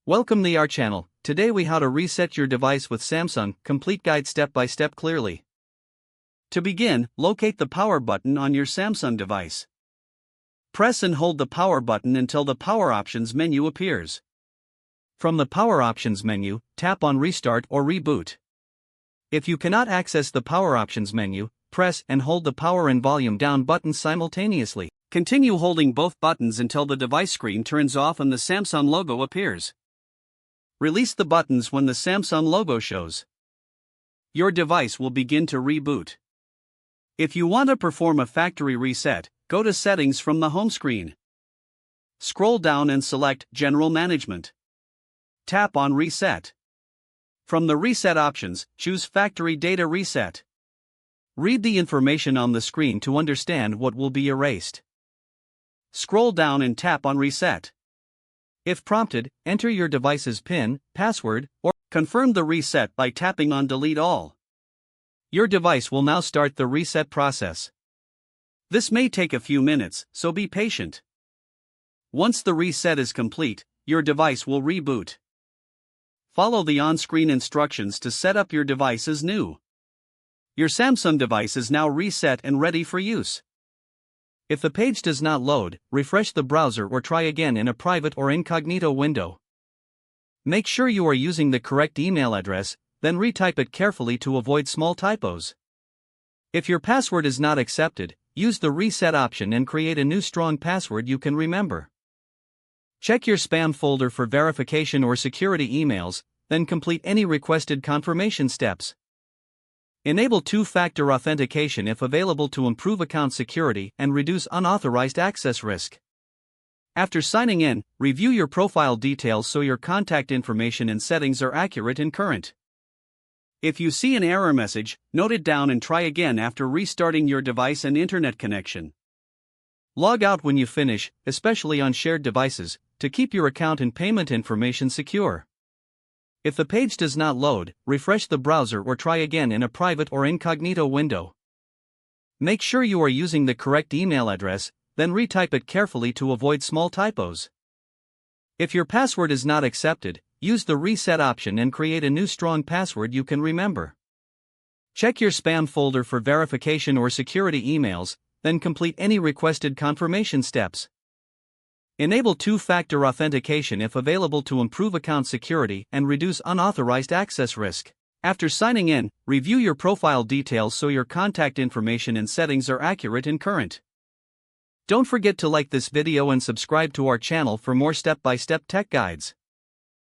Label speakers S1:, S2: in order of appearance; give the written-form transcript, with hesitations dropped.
S1: Welcome to our channel. Today we how to reset your device with Samsung, complete guide step by step clearly. To begin, locate the power button on your Samsung device. Press and hold the power button until the power options menu appears. From the power options menu, tap on restart or reboot. If you cannot access the power options menu, press and hold the power and volume down buttons simultaneously. Continue holding both buttons until the device screen turns off and the Samsung logo appears. Release the buttons when the Samsung logo shows. Your device will begin to reboot. If you want to perform a factory reset, go to Settings from the home screen. Scroll down and select General Management. Tap on Reset. From the Reset options, choose Factory Data Reset. Read the information on the screen to understand what will be erased. Scroll down and tap on Reset. If prompted, enter your device's PIN, password, or confirm the reset by tapping on Delete All. Your device will now start the reset process. This may take a few minutes, so be patient. Once the reset is complete, your device will reboot. Follow the on-screen instructions to set up your device as new. Your Samsung device is now reset and ready for use. If the page does not load, refresh the browser or try again in a private or incognito window. Make sure you are using the correct email address, then retype it carefully to avoid small typos. If your password is not accepted, use the reset option and create a new strong password you can remember. Check your spam folder for verification or security emails, then complete any requested confirmation steps. Enable two-factor authentication if available to improve account security and reduce unauthorized access risk. After signing in, review your profile details so your contact information and settings are accurate and current. If you see an error message, note it down and try again after restarting your device and internet connection. Log out when you finish, especially on shared devices, to keep your account and payment information secure. If the page does not load, refresh the browser or try again in a private or incognito window. Make sure you are using the correct email address, then retype it carefully to avoid small typos. If your password is not accepted, use the reset option and create a new strong password you can remember. Check your spam folder for verification or security emails, then complete any requested confirmation steps. Enable two-factor authentication if available to improve account security and reduce unauthorized access risk. After signing in, review your profile details so your contact information and settings are accurate and current. Don't forget to like this video and subscribe to our channel for more step-by-step tech guides.